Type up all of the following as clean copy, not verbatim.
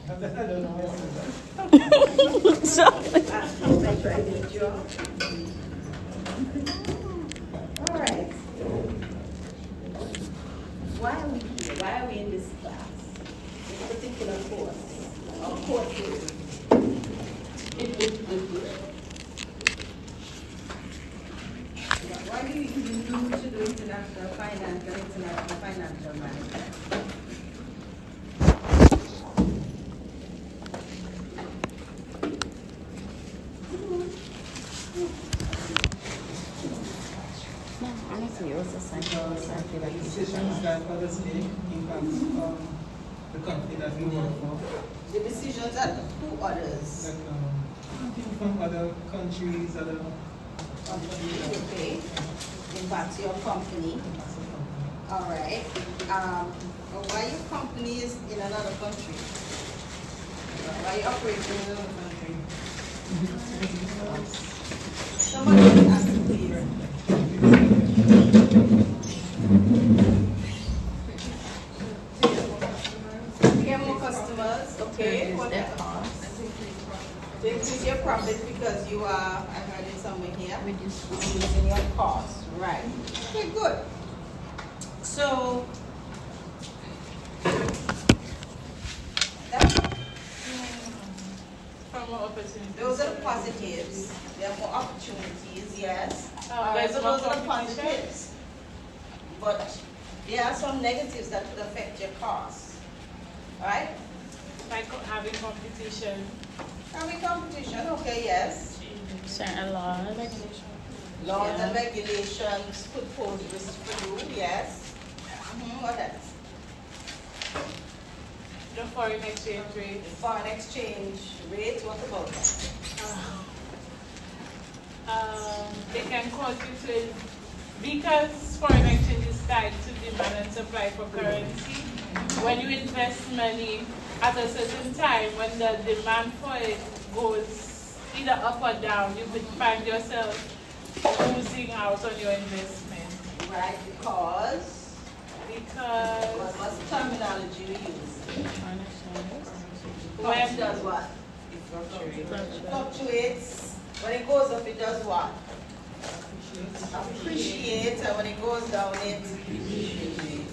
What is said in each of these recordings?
I don't know why I So, All right. Why are we here? Why are we in this class? This particular course, or courses. Why do you even need to do international finance and international financial management? honestly, it was a cycle. So I feel like you should decisions that others make impact the company that we work for. The decisions that who others? Like people from other countries, other Okay. Impacts your company. All right. Why your company is in another country? Why you operating in another country? Somebody can answer, please. Get more customers. Okay. What else? To increase your profit because you are, I heard it somewhere here, reducing your costs. Right. Okay, good. So, that's, those are the positives. There are more opportunities, yes. So those are the positives. But there are some negatives that could affect your costs. All right? Like having competition. Having competition, okay, yes. certain laws. Laws and regulations could pose risks for you, yes. What else? The foreign exchange rate. Foreign exchange rate, what about that? They can cause you to, because foreign exchange is tied to demand and supply for currency, when you invest money at a certain time, when the demand for it goes either up or down, you could find yourself losing out on your investment. Right, because what's the terminology we use? When does what? It fluctuates. When it goes up, it does what? Appreciates, and when it goes down, it depreciates.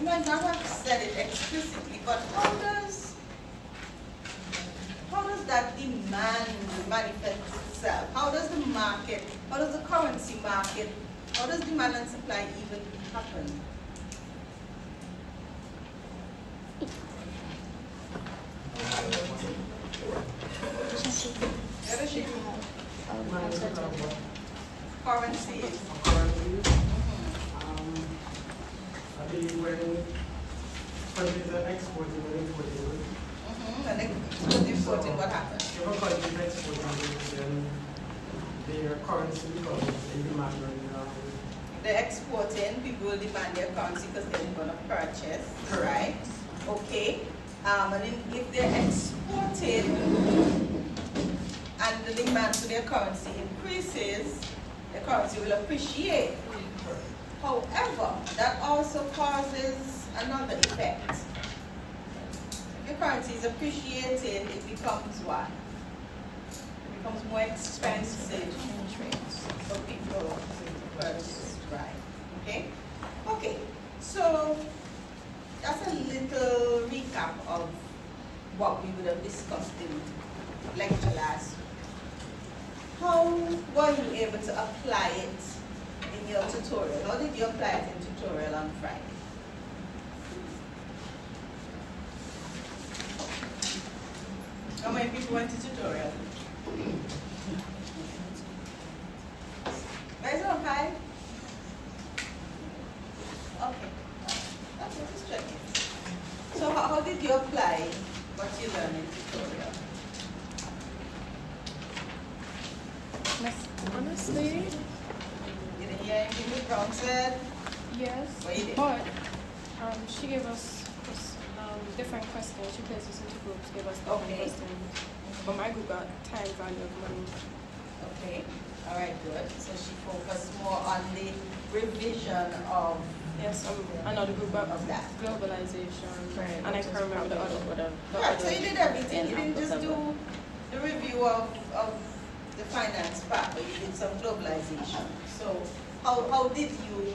You might not have said it explicitly, but how does that demand manifest itself? How does the market, how does the currency market, how does demand and supply even happen? Currencies. I think when countries are exporting and importing, And then importing, what happens? if a country is exporting, then their currency becomes in demand. They're exporting, people will demand their currency because they're going to purchase, right? Okay. And then if they're exporting and the demand for their currency increases, the currency will appreciate. However, that also causes another effect. If your currency is appreciating, it becomes what? It becomes more expensive for people to purchase, right? Okay? Okay, so that's a little recap of what we would have discussed in lecture last week. How were you able to apply it in your tutorial? How did you apply it in tutorial on Friday? How many people went to tutorial? Raise it up high. Okay. Okay, just checking. So how did you apply what you learned in tutorial? Honestly, You didn't hear anything Ms. Brown said? yes. What you did? But she gave us different questions. She placed us into groups, gave us different Okay. questions. But my group got time value of money. Okay, all right, good. So she focused more on the revision of was another group of that. globalization, Right, and I which can't is remember the probably other. what The Right, so other you did everything. You in didn't just applicable. do the review of the finance part, but you did some globalization. So how did you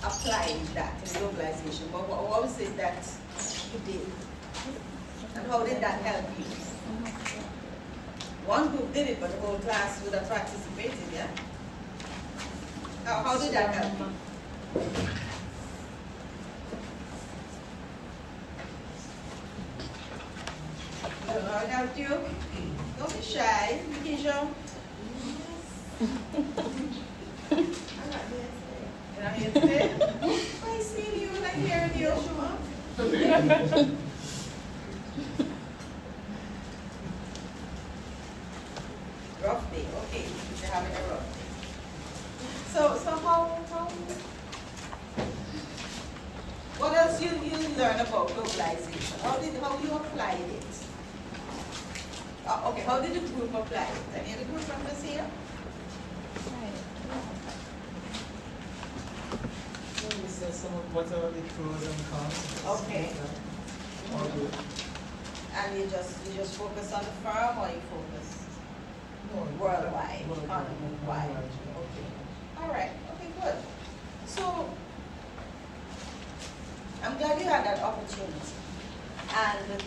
apply that in globalization? What was it that you did? And how did that help you? One group did it, but the whole class would have participated, yeah? How did that help you? I don't know how it helped you. Don't be shy, Keisha. You're not here today? I see you, I hear you. Rough day, okay. You're having a rough day. So how what else you learn about globalization? How you applied it? Okay, how did the group apply it? Any of the group members here? We said some of what are the pros and cons. Okay. All good. And you just focus on the firm, or you focus worldwide, economy-wide? Okay. All right. Okay, good. So I'm glad you had that opportunity. And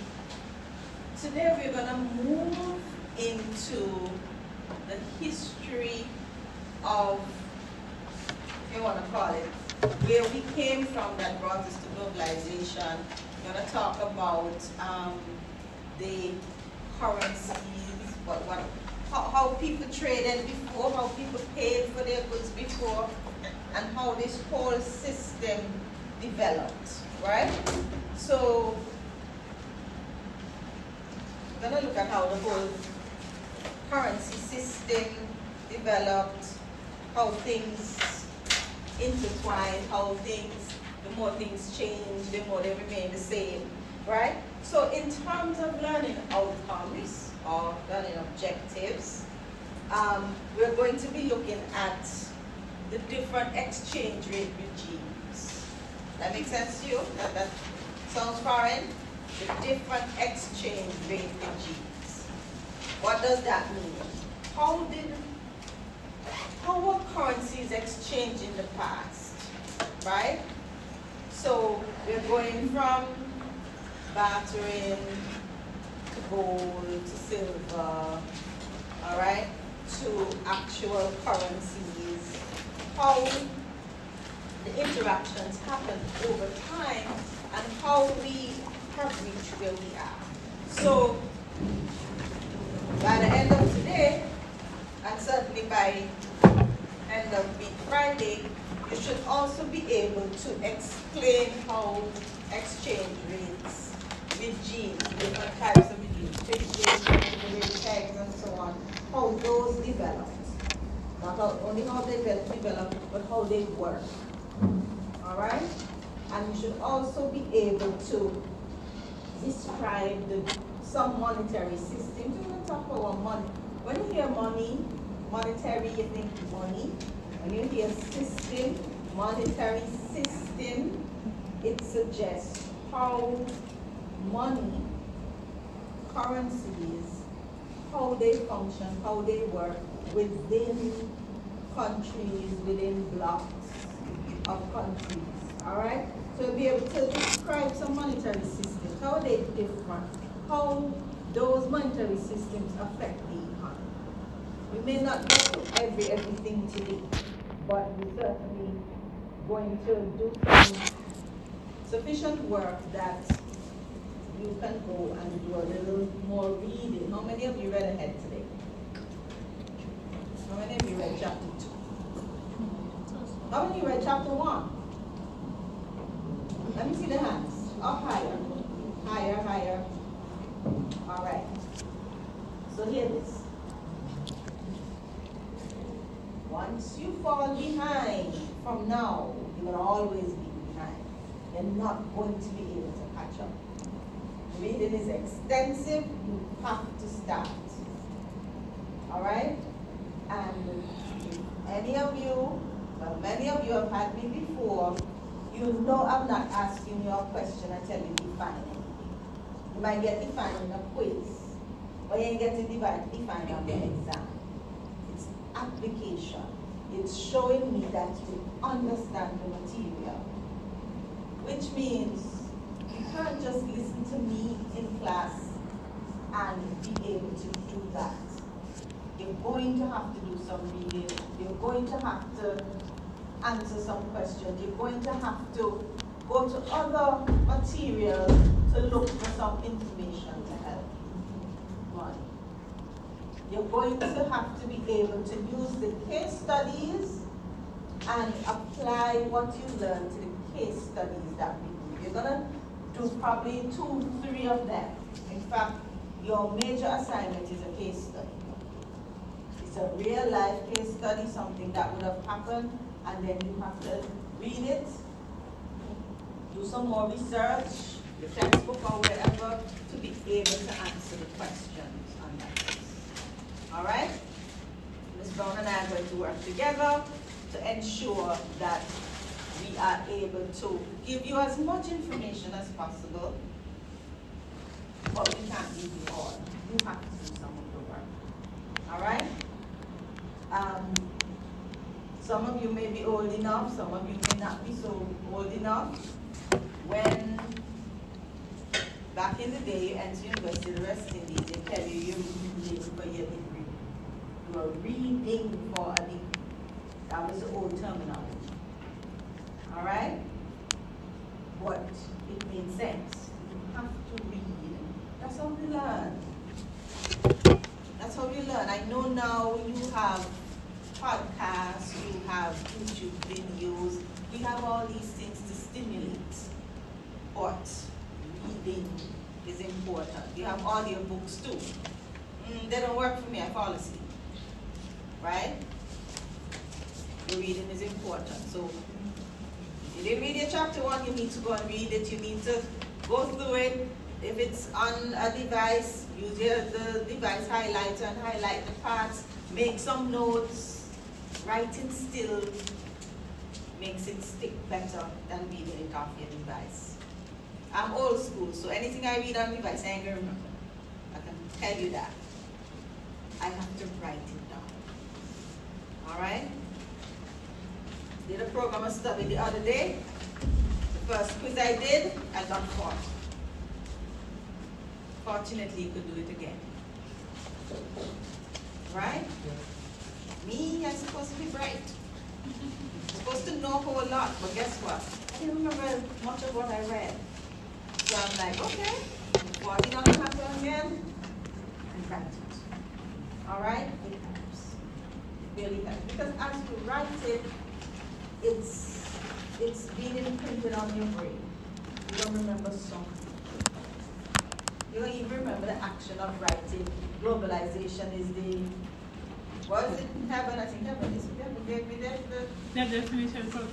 today we're going to move into the history of, if you want to call it, where we came from that brought us to globalization. We're going to talk about the currencies, how people traded before, how people paid for their goods before, and how this whole system developed, right? So we're going to look at how the whole currency system developed, how things intertwine, how the more things change, the more they remain the same, right? So in terms of learning outcomes or learning objectives, we're going to be looking at the different exchange rate regimes. That makes sense to you? That sounds foreign? The different exchange rate regimes. What does that mean? How were currencies exchanged in the past, right? So we're going from bartering to gold to silver, all right, to actual currencies. How the interactions happen over time and how we have reached where we are. So by the end of today, and certainly by end of week Friday, you should also be able to explain how exchange rates, regimes, different types of regimes, fixed pegs and so on, how those developed. Not only how they develop, but how they work. All right? And you should also be able to describe some monetary systems. We're going to talk about money. When you hear money, monetary, you think money. When you hear system, monetary system, it suggests how money, currencies, how they function, how they work within countries, within blocks of countries. All right? So you'll be able to describe some monetary systems. How are they different? How those monetary systems affect the economy. We may not get to everything today, but we're certainly going to do some sufficient work that you can go and do a little more reading. How many of you read ahead today? How many of you read chapter 2? How many read chapter 1? Let me see the hands. Up higher. Higher, higher. All right. So hear this. Once you fall behind from now, you will always be behind. You're not going to be able to catch up. Reading is extensive. You have to start. All right? And if any of you, well, you have had me before, you know I'm not asking you a question until you define anything. You might get defined in a quiz, but you ain't getting defined on the exam. It's application. It's showing me that you understand the material, which means you can't just listen to me in class and be able to do that. You're going to have to do some reading. You're going to have to answer some questions. You're going to have to go to other materials to look for some information to help you. One. You're going to have to be able to use the case studies and apply what you learn to the case studies that we do. You're going to do probably 2, 3 of them. In fact, your major assignment is a case study. It's a real life case study, something that would have happened, and then you have to read it, do some more research, your textbook or wherever, to be able to answer the questions on that case. All right? Ms. Brown and I are going to work together to ensure that we are able to give you as much information as possible, but we can't give you all. You have to do some of the work. All right? Some of you may be old enough, some of you may not be so old enough. When back in the day you entered University of the West Indies, they tell you you're reading for your degree. You are reading for a degree. That was the old terminology. All right? But it made sense. You have to read. That's how we learn. That's how we learn. I know now you have podcasts, you have YouTube videos, we have all these things to stimulate. But reading is important. You have audio books too. They don't work for me, I fall asleep. Right? The reading is important. So if you didn't read your chapter 1, you need to go and read it. You need to go through it. If it's on a device, use the device highlighter and highlight the parts. Make some notes. Writing still makes it stick better than reading it off your device. I'm old school, so anything I read on device, I ain't gonna remember. I can tell you that. I have to write it down. All right? Did a program of study the other day. The first quiz I did, I got 4. Fortunately, you could do it again. Right? Me, I'm supposed to be bright. I'm supposed to know a whole lot, but guess what? I didn't remember much of what I read. So I'm like, okay, what is gonna happen again? And write it. All right? It helps. It really helps. Because as you write it, it's being imprinted on your brain. You don't remember something. You don't even remember the action of writing. Globalization is the, what is it? Heaven, I think heaven is, heaven gave me The definition for it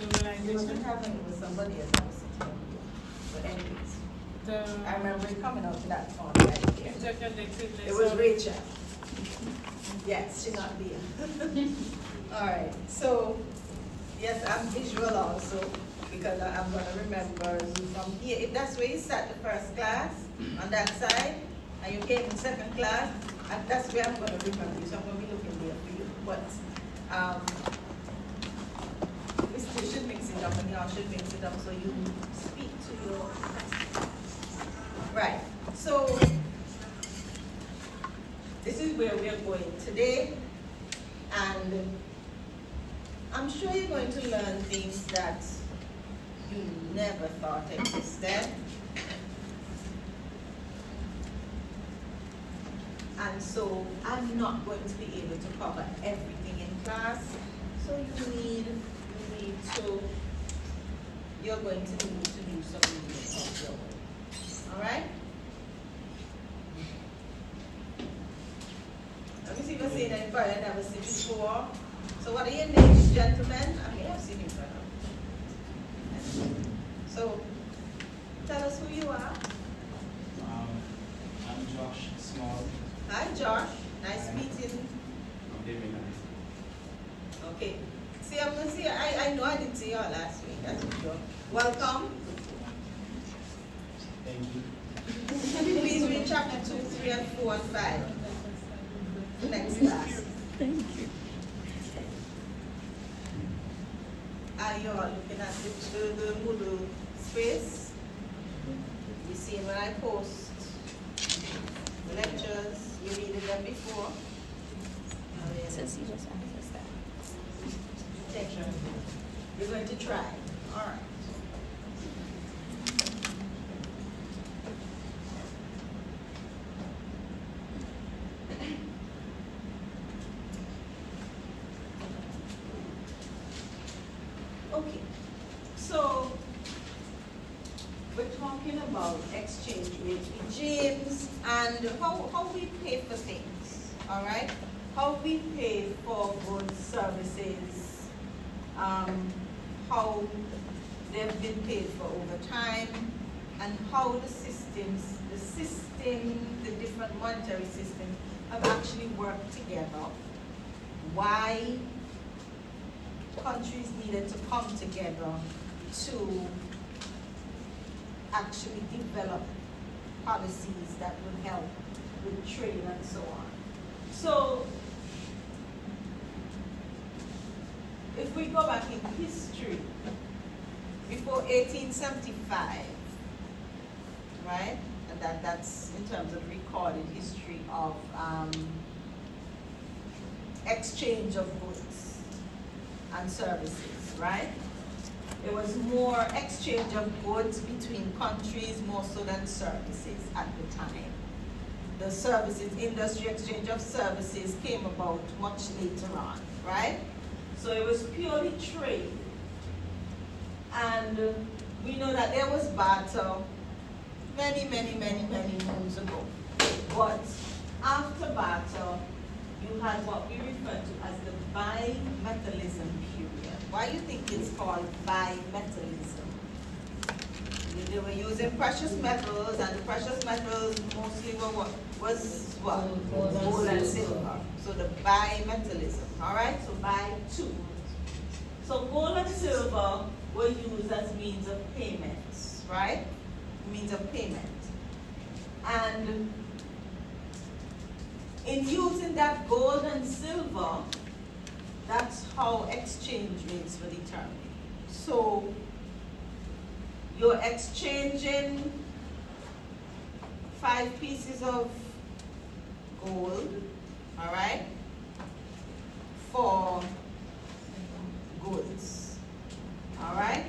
wasn't globalization. heaven, it was somebody else I was sitting here. But anyways, I remember it coming out to that phone right here. Interconnectedness. It was Rachel. Yes, she's not there. All right, so, yes, I'm visual also, because I'm going to remember you from here. If that's where you sat the first class, on that side, and you came in second class, and that's where I'm going to remember you, so I'm going to be looking there for you. But we still should mix it up, and y'all should mix it up so you speak to your... Right, so this is where we're going today, and I'm sure you're going to learn things that you never thought existed. And so I'm not going to be able to cover everything in class. So you're going to need to do some reading of your own. All right? Let me see if I've seen anybody I never seen before. So what are your names, gentlemen? I mean, I've seen you before. So tell us who you are. I'm Josh Small. Hi, Josh. Nice meeting. I'm David. Okay. See, I I know I didn't see y'all last week, that's for sure. Welcome. Thank you. Please read chapter 2, 3, and 4, and 5. The next class. Thank you. Are you all looking at the Moodle space? You see when I post the lectures, you read them before. Says he just answers that. Attention. You're going to try. All right. Okay. So we're talking about exchange rate regimes and how we pay for things. All right. How we pay for goods, services, how they've been paid for over time, and how the different monetary systems have actually worked together. Why countries needed to come together to actually develop policies that would help with trade and so on. So, if we go back in history, before 1875, right? And that's in terms of recorded history of exchange of goods and services, right? There was more exchange of goods between countries more so than services at the time. The services, industry exchange of services came about much later on, right? So it was purely trade. And we know that there was barter many moons ago. But after barter, you had what we refer to as the bimetallism period. Why do you think it's called bimetallism? They were using precious metals, and the precious metals mostly were what? Gold and silver. So the bimetallism, all right? So by two. So gold and silver were used as means of payments, right? Means of payment. And in using that gold and silver, that's how exchange rates were determined. So you're exchanging 5 pieces of gold, all right, for goods, all right?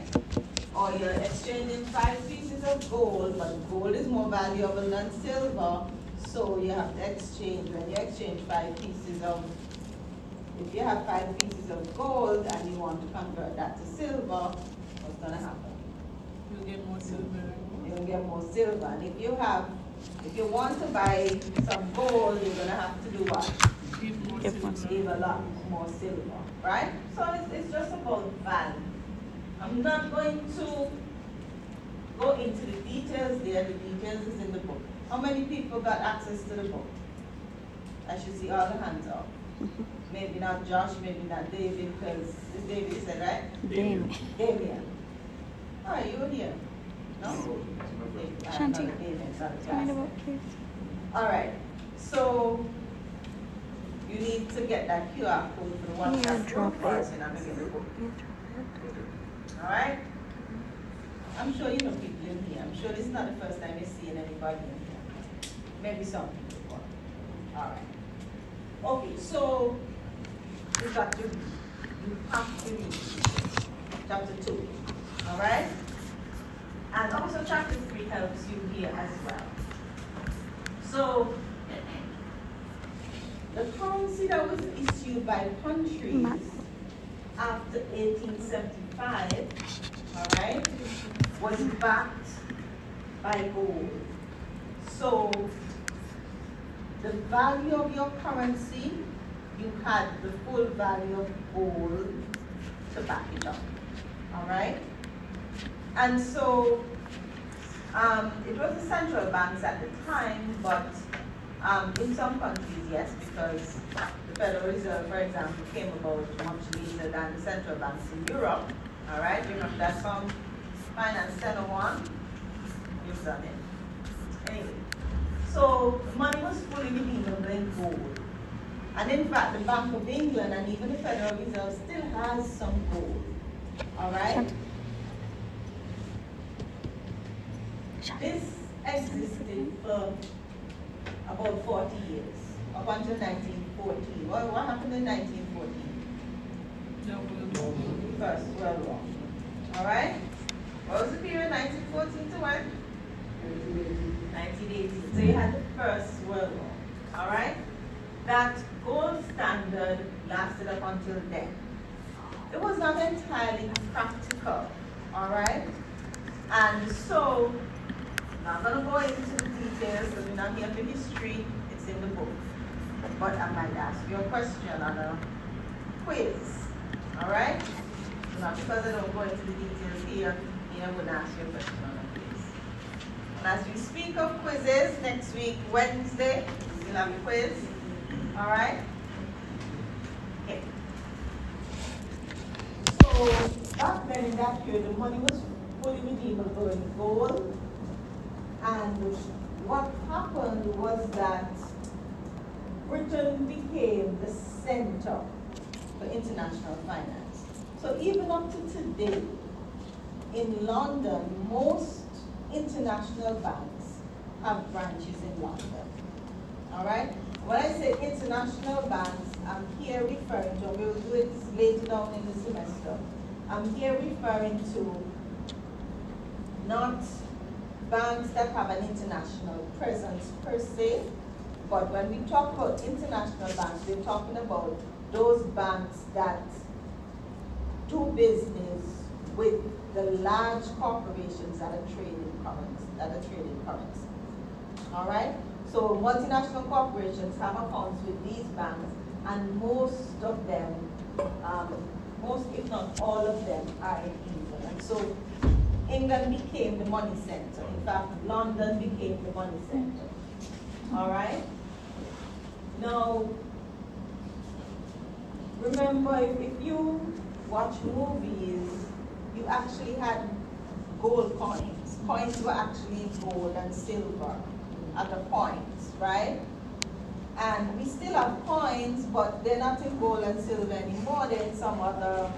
Or you're exchanging 5 pieces of gold, but gold is more valuable than silver, so you have to exchange. When you exchange 5 pieces of, if you have 5 pieces of gold and you want to convert that to silver, what's going to happen? You'll get more silver. You'll get more silver. And if you want to buy some gold, you're going to have to do what? Give a lot more silver, right? So it's just about value. I'm not going to go into the details there. The details is in the book. How many people got access to the book? I should see all the hands up. Maybe not Josh, maybe not David, because it's David, you said, right? Damien. All right, you were here. No? Shanti. David, all right, so you need to get that QR code for the one that's drop for us and I'm going to get the book. All right? I'm sure you know people in here. I'm sure this is not the first time you're seeing anybody in here. Maybe some people. All right. Okay, so you got to read. You have to read chapter 2. All right? And also chapter 3 helps you here as well. So the currency that was issued by countries after 1875, all right, was backed by gold. So the value of your currency, you had the full value of gold to back it up, all right? And so it was the central banks at the time, but In some countries, yes, because the Federal Reserve, for example, came about much later than the central banks in Europe. All right, remember that from Finance 101? You've done it. Anyway, so money was fully redeemable in gold. And in fact, the Bank of England and even the Federal Reserve still has some gold. All right? This existed for about 40 years, up until 1914. What happened in 1914? First World War. All right? What was the period, 1914 to when? 1918. So you had the First World War. All right? That gold standard lasted up until then. It was not entirely practical. All right? And so, I'm not going to go into the details because we're not here for history. It's in the book. But I might ask you a question on a quiz. All right? Not because I don't go into the details here, I would ask you a question on a quiz. And as we speak of quizzes, next week, Wednesday, we'll have a quiz. All right? Okay. So, back then in that period, the money was fully redeemable in gold. And what happened was that Britain became the center for international finance. So even up to today, in London, most international banks have branches in London. All right? When I say international banks, I'm here referring to, we'll do it later down in the semester, I'm here referring to not banks that have an international presence per se, but when we talk about international banks, we're talking about those banks that do business with the large corporations that are trading currency. All right? So multinational corporations have accounts with these banks, and most of them, most if not all of them, are in England. And so England became the money center. In fact, London became the money center. All right? Now, remember, if you watch movies, you actually had gold coins. Coins were actually gold and silver at the points, right? And we still have coins, but they're not in gold and silver anymore. They're in some other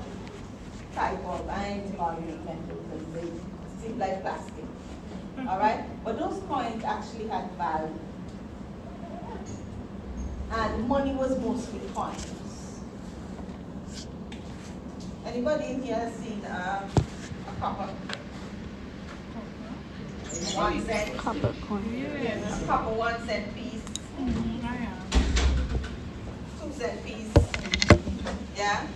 type of, I ain't calling it metal because they seem like plastic. All right? But those coins actually had value. And money was mostly coins. Anybody in here has seen a copper? 1 cent. Copper coin. A copper 1 cent piece. 2 cent piece. Yeah?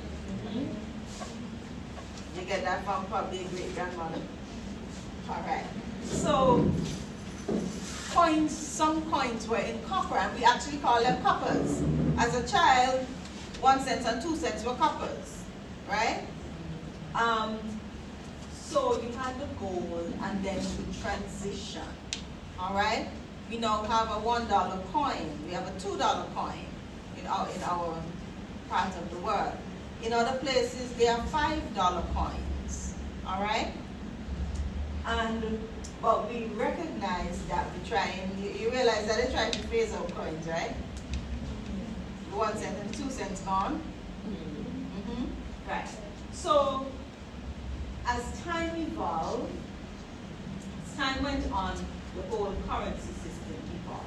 You get that from probably a great grandmother. All right. So, coins, some coins were in copper, and we actually call them coppers. As a child, 1 cent and 2 cents were coppers. Right? So you had the gold and then the transition. All right? We now have a $1 coin. We have a $2 coin in our part of the world. In other places, they are $5 coins. All right? And but we recognize that we're trying, you realize that they're trying to phase out coins, right? The 1 cent and 2 cents gone. Right. So, as time evolved, as time went on, the whole currency system evolved.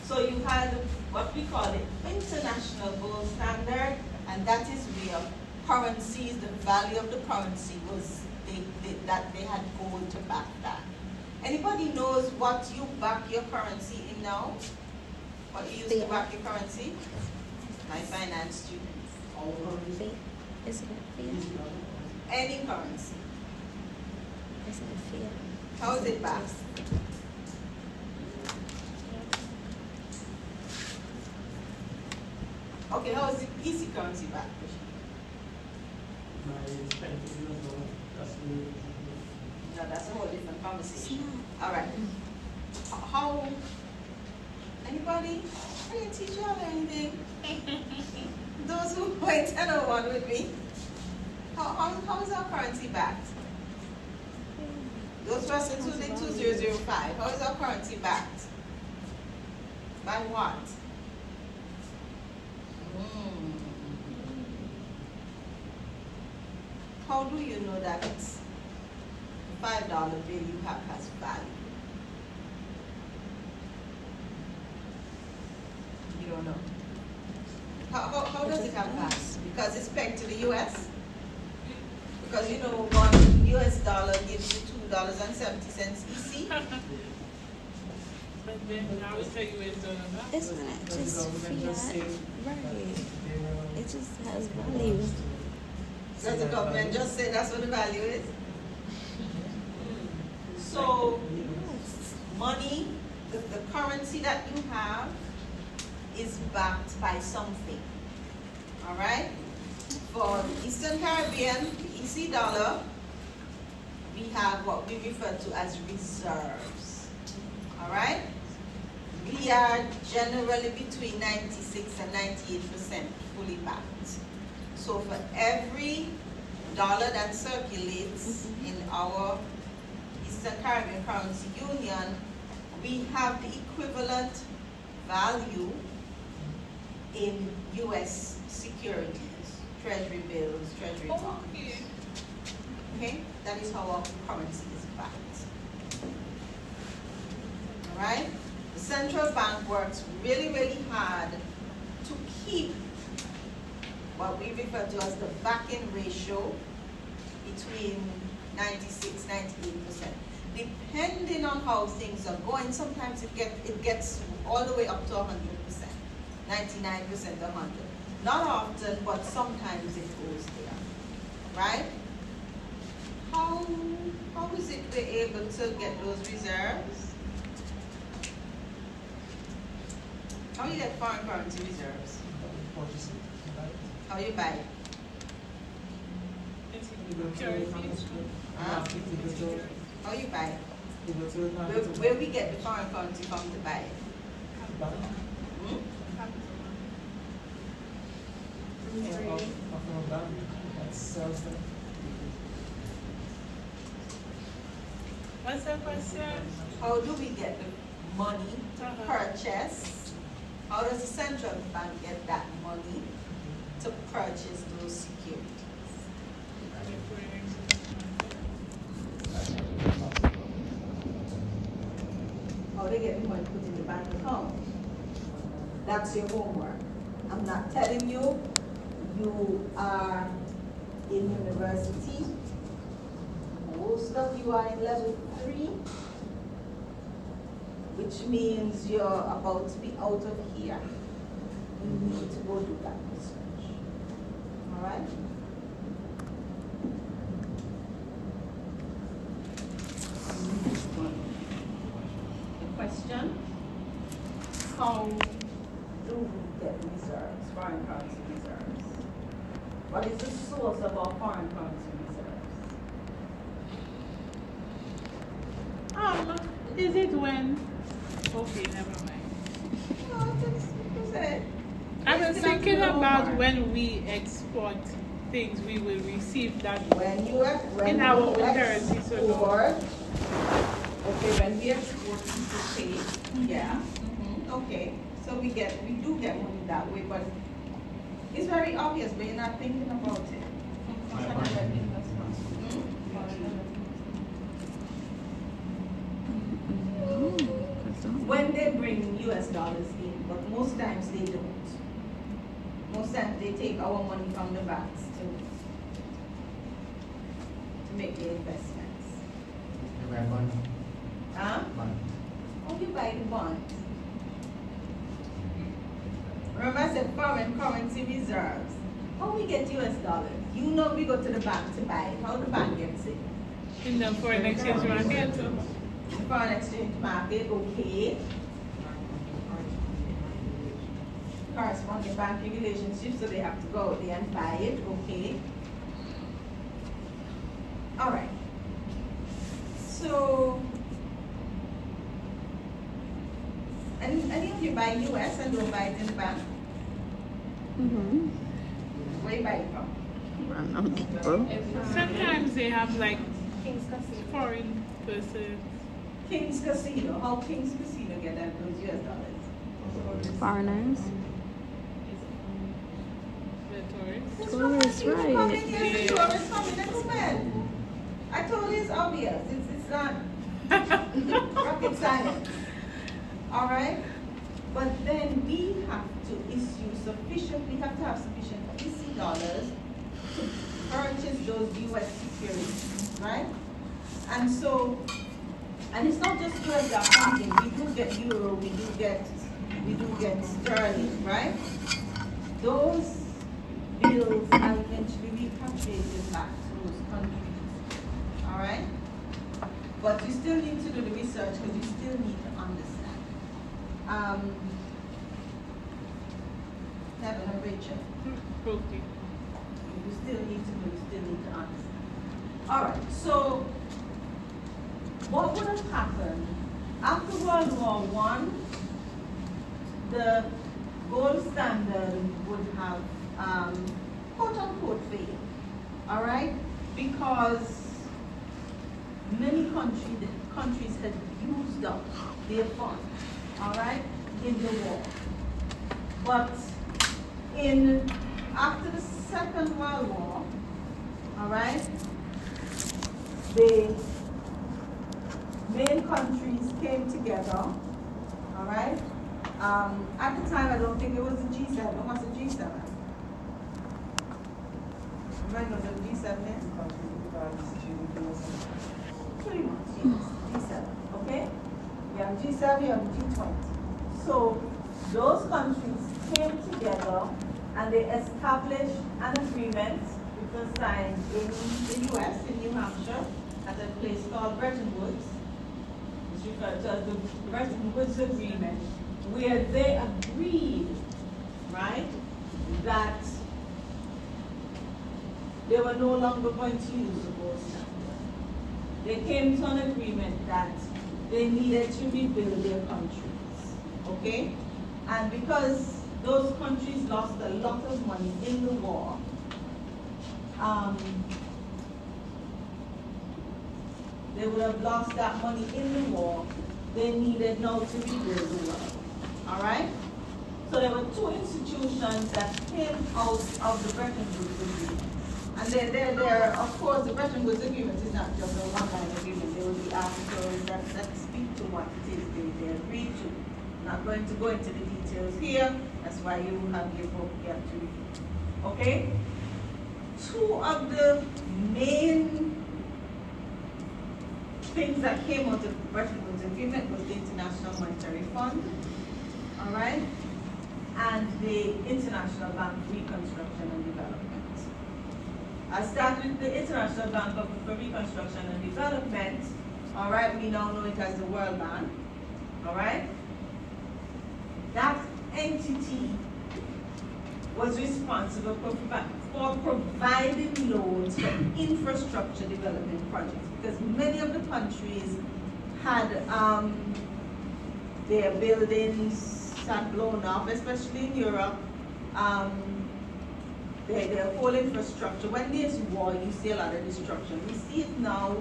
So you had what we call the international gold standard, and that is where currencies, the value of the currency was that they had gold to back that. Anybody knows what you back your currency in now? What you use to back your currency? My finance students. Is it a fiat? Any currency. Is it a fiat? How is it backed? Okay, how is the easy currency backed? My expenses are that's me. No, that's a whole different conversation. All right. How Anybody? I didn't teach y'all anything. Those who went 1001 with me. How is our currency backed? Those who are saying 2005, how is our currency backed? By what? How do you know that it's $5 bill you have has value? You don't know. How does it have value? Because it's pegged to the US? Because you know $1 US gives you $2.70 EC? But then now it's a US dollar back. It's not just fiat, right? It just has value. Does the government just say that's what the value is? So, money, the currency that you have is backed by something. All right? For the Eastern Caribbean, the EC dollar, we have what we refer to as reserves. All right? We are generally between 96 and 98% fully backed. So for every dollar that circulates in our Eastern Caribbean Currency Union, we have the equivalent value in US securities, treasury bills, treasury bonds. Okay? That is how our currency is backed. Alright? The central bank works really, really hard to keep what we refer to as the back-end ratio between 96, 98%. Depending on how things are going, sometimes it gets all the way up to 100%, 99% to 100. Not often, but sometimes it goes there, right? How is it we're able to get those reserves? How do you get foreign currency reserves? How you buy it? How you buy it? Where we get the foreign currency from to buy it? What's the question? How do we get the money to purchase? How does the central bank get that money to purchase those securities? How they get the money put in the bank account? That's your homework. I'm not telling you. You are in university. Most of you are in level 3, which means you're about to be out of here. You need to go do that research. All right? The question: how do we get reserves, foreign currency reserves? What is the source of our foreign currency reserves? Is it when? Okay, never mind. No, just say. I was thinking about when we export things, we will receive that in our own currency. So okay, when we export to pay, yeah. Okay, so we do get money that way, but it's very obvious, but you're not thinking about it. When they bring US dollars in, but most times they don't. Most times they take our money from the banks to make the investments. You buy bond. Huh? Bond. Oh, you buy the bond. Remember I said foreign currency reserves. How we get US dollars? You know we go to the bank to buy it. How the bank gets it? in the foreign exchange market. The foreign exchange market, okay. Corresponding banking relationships, so they have to go out there and buy it, okay. All right. So, any if you buy US and don't buy it in the bank? Where you buy it from? Random people. Sometimes they have like King's Casino. foreign person. King's Casino. How King's Casino get that those US dollars? Foreigners. The tourists. It's Tourists, from right. coming here, the tourists coming to spend. I told you it's obvious. It's not rocket science. All right? But then we have to issue sufficient, we have to have sufficient EC dollars to purchase those US securities, right? And so, and it's not just US that funding. We do get euro, we do get sterling, right? Those bills are eventually repatriated back to those countries. All right? But you still need to do the research because you still need to understand. Kevin and Rachel, Okay. you still need to understand. All right, so what would have happened after World War I? The gold standard would have quote unquote failed. All right, because many countries had used up their funds, all right, in the war. But after the Second World War, all right, the main countries came together, all right. At the time, I don't think it was the G7. It was the G7. Remember the G7 is? Pretty much, yes. G7, okay? You have G7, you have G20. So those countries came together and they established an agreement which was signed in the US, in New Hampshire, at a place called Bretton Woods. It's referred to as the Bretton Woods Agreement, where they agreed, right, that they were no longer going to use the gold standard. They came to an agreement that they needed to rebuild their countries, okay? And because those countries lost a lot of money in the war, they would have lost that money in the war. They needed now to rebuild the world, all right? So there were two institutions that came out of the Bretton Woods Agreement. And they're, of course, the Bretton Woods Agreement is not just a one-line agreement. There will be articles that speak to what it is they agreed to. I'm not going to go into the details here. That's why you have your book here to read. Okay? Two of the main things that came out of the Bretton Woods Agreement was the International Monetary Fund, all right, and the International Bank for Reconstruction and Development. I started the International Bank for Reconstruction and Development, all right, we now know it as the World Bank, all right. That entity was responsible for providing loans for infrastructure development projects, because many of the countries had their buildings had blown up, especially in Europe. Their whole infrastructure. When there's war, you see a lot of destruction. We see it now.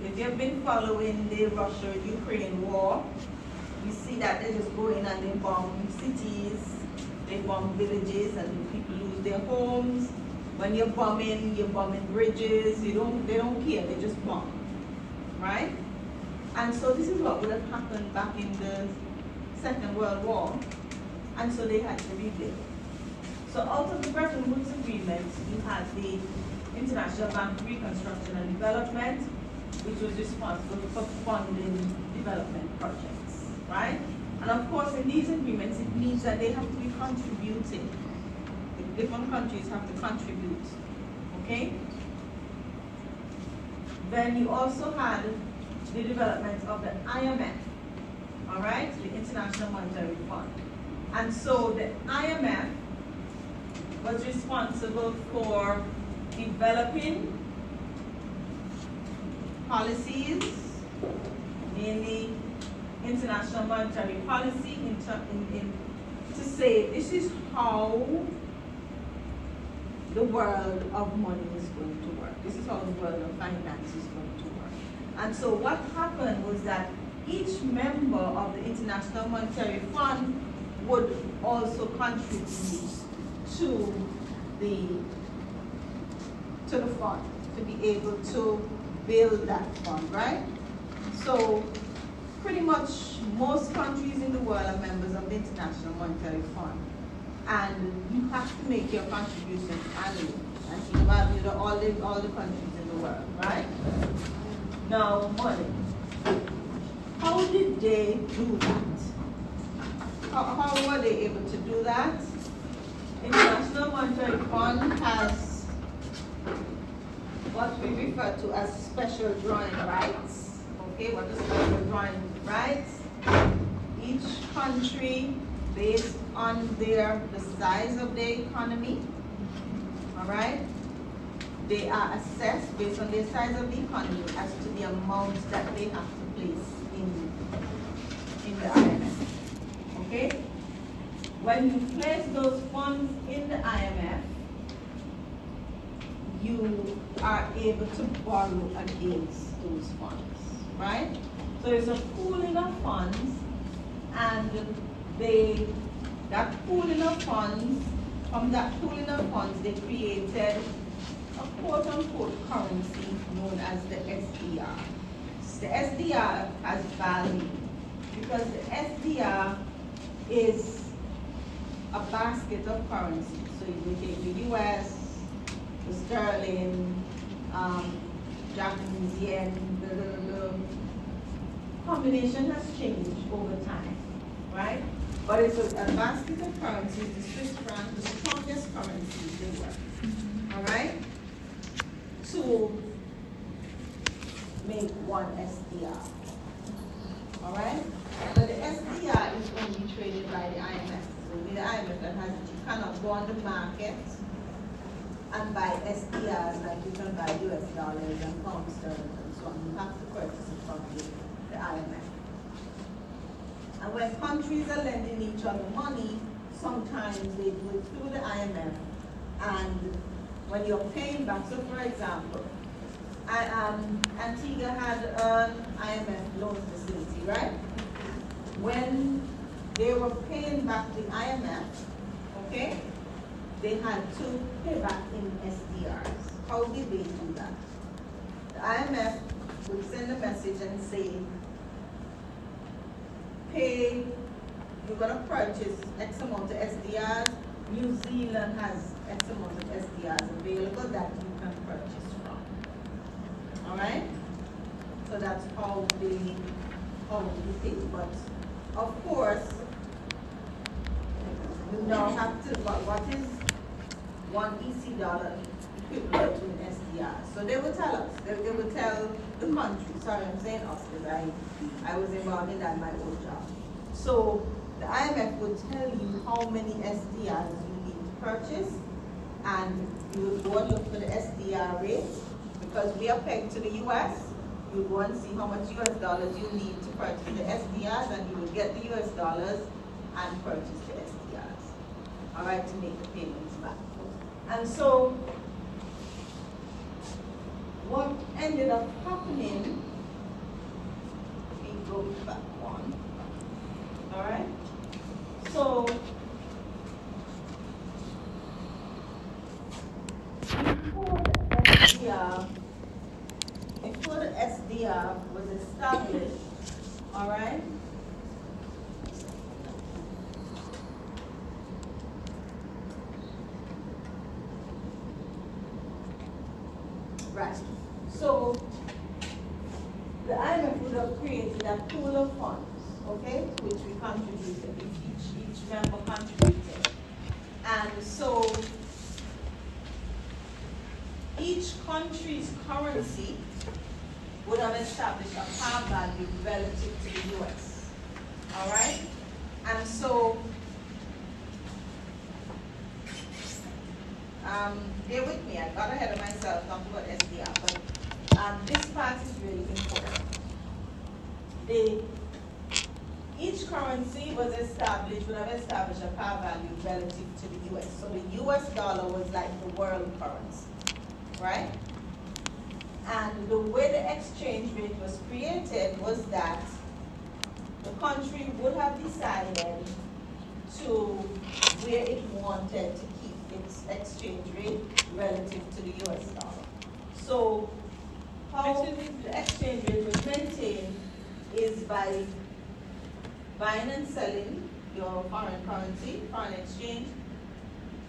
If you've been following the Russia-Ukraine war, you see that they just go in and they bomb cities, they bomb villages, and people lose their homes. When you're bombing bridges. They don't care. They just bomb, right? And so this is what would have happened back in the Second World War, and so they had to rebuild. So out of the Bretton Woods Agreement, you had the International Bank for Reconstruction and Development, which was responsible for funding development projects, right? And of course, in these agreements, it means that they have to be contributing. The different countries have to contribute, okay? Then you also had the development of the IMF, all right, the International Monetary Fund. And so the IMF was responsible for developing policies, mainly international monetary policy to say this is how the world of money is going to work. This is how the world of finance is going to work. And so what happened was that each member of the International Monetary Fund would also contribute to the fund, to be able to build that fund, right? So pretty much most countries in the world are members of the International Monetary Fund. And you have to make your contribution annually. And think about all the countries in the world, right? Now, money. How did they do that? How were they able to do that? International Monetary Fund has what we refer to as special drawing rights. Okay, what is special drawing rights? Each country, based on the size of their economy, all right? They are assessed based on the size of the economy as to the amount that they have to place in the IMF, okay? When you place those funds in the IMF, you are able to borrow against those funds, right? So there's a pooling of funds, and from that pooling of funds, they created a quote-unquote currency known as the SDR. The SDR has value because the SDR is a basket of currency. So you take the US, the sterling, Japanese yen, the combination has changed over time, right? But it's a basket of currencies. The Swiss franc, the strongest currency in the world, all right? To make one SDR, all right? But the SDR is only traded by the IMF. So the IMF that has it, you cannot go on the market and buy SDRs like you can buy US dollars and pound sterling and so on. You have to purchase it from the IMF. And when countries are lending each other money, sometimes they do it through the IMF. And when you're paying back, so for example, Antigua had an IMF loan facility, right? When they were paying back the IMF, okay, they had to pay back in SDRs. How did they do that? The IMF would send a message and say, pay, you're going to purchase X amount of SDRs. New Zealand has X amount of SDRs available that you can purchase from. All right? So that's how they think. But of course, you now have to, what is one EC dollar equivalent to an SDR? So they will tell us, they will tell the country, sorry I'm saying us because I was involved in that in my old job. So the IMF would tell you how many SDRs you need to purchase, and you would go and look for the SDR rate, because we are pegged to the US. You would go and see how much US dollars you need to purchase the SDRs, and you would get the US dollars and purchase the SDRs, all right, to make the payments back. And so what ended up happening, we go back one, all right? So before the SDR was established, all right? Right. So the IMF would have created a pool of funds, okay, which we contributed, each member contributed. And so each country's currency would have established a par value relative to the US. All right? And so bear with me, I got ahead of myself talking about SDR, but this part is really important. The currency was established, would have established a par value relative to the US. So the US dollar was like the world currency, right? And the way the exchange rate was created was that the country would have decided to where it wanted to keep its exchange rate relative to the US dollar. So how the exchange rate was maintained is by buying and selling your foreign currency, foreign exchange,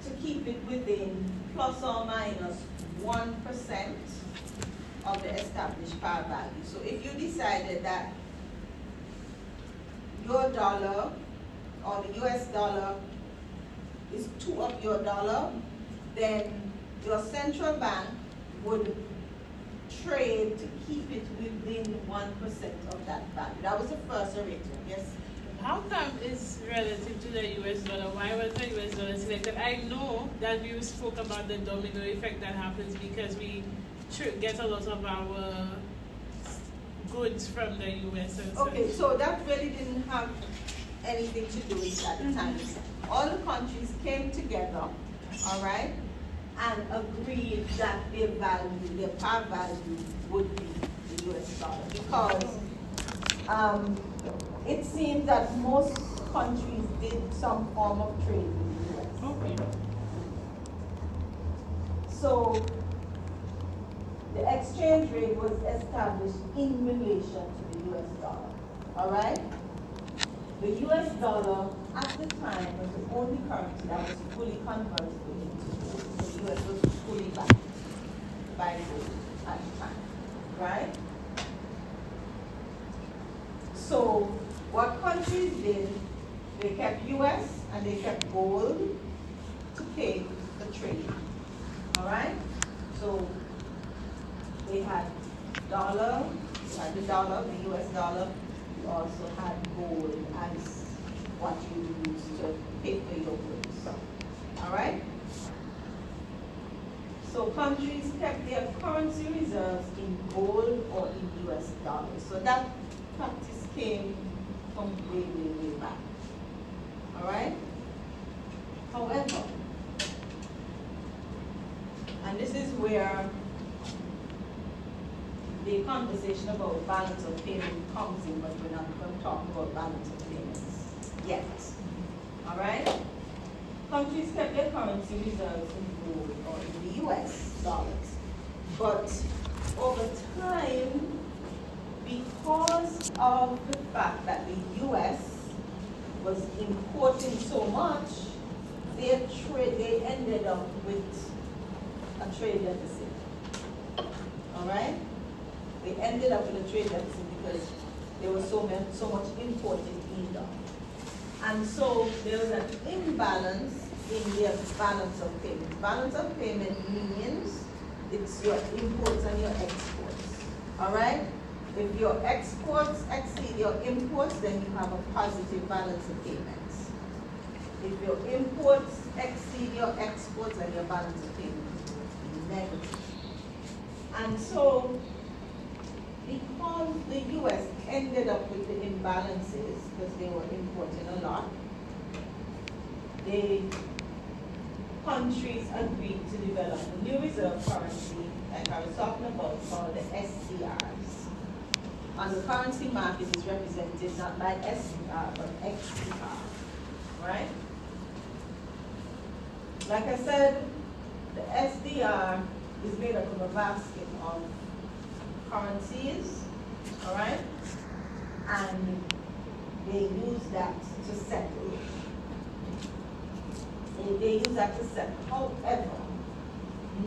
to keep it within plus or minus 1% of the established par value. So if you decided that your dollar or the US dollar is 2 of your dollar, then your central bank would trade to keep it within 1% of that value. That was the first arrangement, yes? How come it's relative to the US dollar? Why was the US dollar selected? I know that we spoke about the domino effect that happens because we get a lot of our goods from the US and stuff. Okay, so that really didn't have anything to do with it at the time. All the countries came together, all right, and agreed that their value, their par value would be the US dollar because it seems that most countries did some form of trade with the US. Okay. So the exchange rate was established in relation to the US dollar, all right? The US dollar at the time was the only currency that was fully convertible into gold. The US was fully backed by gold at the time, right? So what countries did, they kept US and they kept gold to pay the trade, all right? So they had dollar, you had the dollar, the US dollar. You also had gold as what you use to pay for your goods. All right? So countries kept their currency reserves in gold or in US dollars. So that practice came from way, way, way back. All right? However, and this is where the conversation about balance of payment comes in, but we're not going to talk about balance of payments yet. All right? Countries kept their currency reserves in gold or in the US dollars. But over time, because of the fact that the US was importing so much, they ended up with a trade deficit. All right? They ended up with a trade deficit because there was so much imported either. And so there was an imbalance in their balance of payment. Balance of payment means it's your imports and your exports. All right? If your exports exceed your imports, then you have a positive balance of payments. If your imports exceed your exports, then your balance of payments will be negative. And so because the US ended up with the imbalances because they were importing a lot, the countries agreed to develop a new reserve currency, like I was talking about, called the SDRs. And the currency market is represented not by SDR, but XDR, right? Like I said, the SDR is made up of a basket of currencies, all right? And they use that to settle. They use that to settle. However,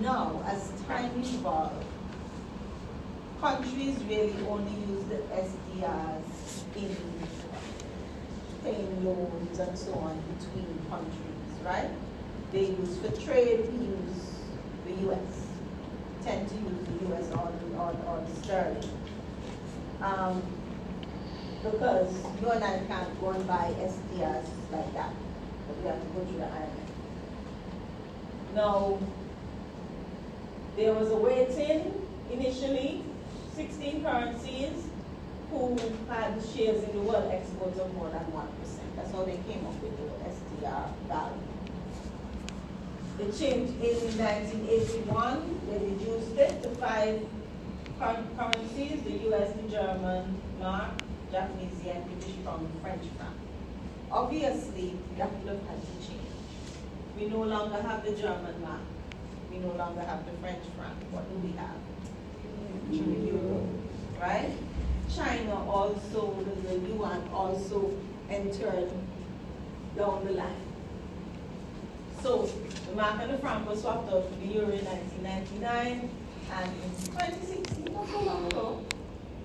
now as time evolves, countries really only use the SDRs in paying loans and so on between countries, right? They use for trade, we use the US. Tend to use the US or the sterling. Because you and I can't go and buy SDRs like that, but we have to go through the IMF. Now, there was a weighting initially, 16 currencies, who had shares in the world exports of more than 1%. That's how they came up with the SDR value. They changed in 1981, they reduced it to 5 currencies: the US, the German mark, Japanese yen, British pound, French franc. Obviously, that would have had to change. We no longer have the German mark. We no longer have the French franc. What do we have? The euro, right? China also, the yuan also entered down the line. So the mark and the franc was swapped out for the euro in 1999, and in 2016, not so long ago,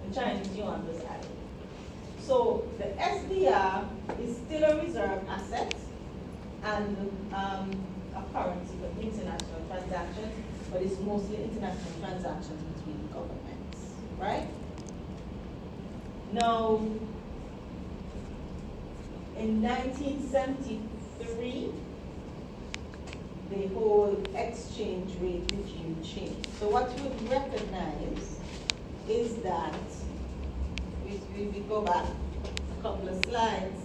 the Chinese yuan was added. So the SDR is still a reserve asset and a currency for international transactions, but it's mostly international transactions between governments, right? Now, in 1973, the whole exchange rate regime changed. So what you would recognize is that, if we go back a couple of slides,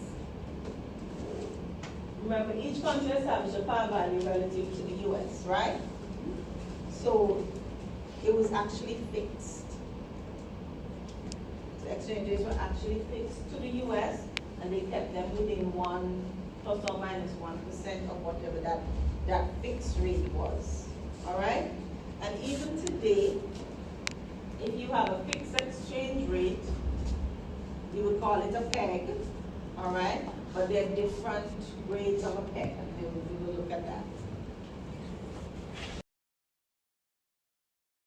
remember each country established a par value relative to the US, right? So it was actually fixed. The exchange rates were actually fixed to the US, and they kept them within 1 plus or minus 1% of whatever that fixed rate was. All right? And even today, if you have a fixed exchange rate, you would call it a peg. All right? But there are different grades of a peg, and we will look at that.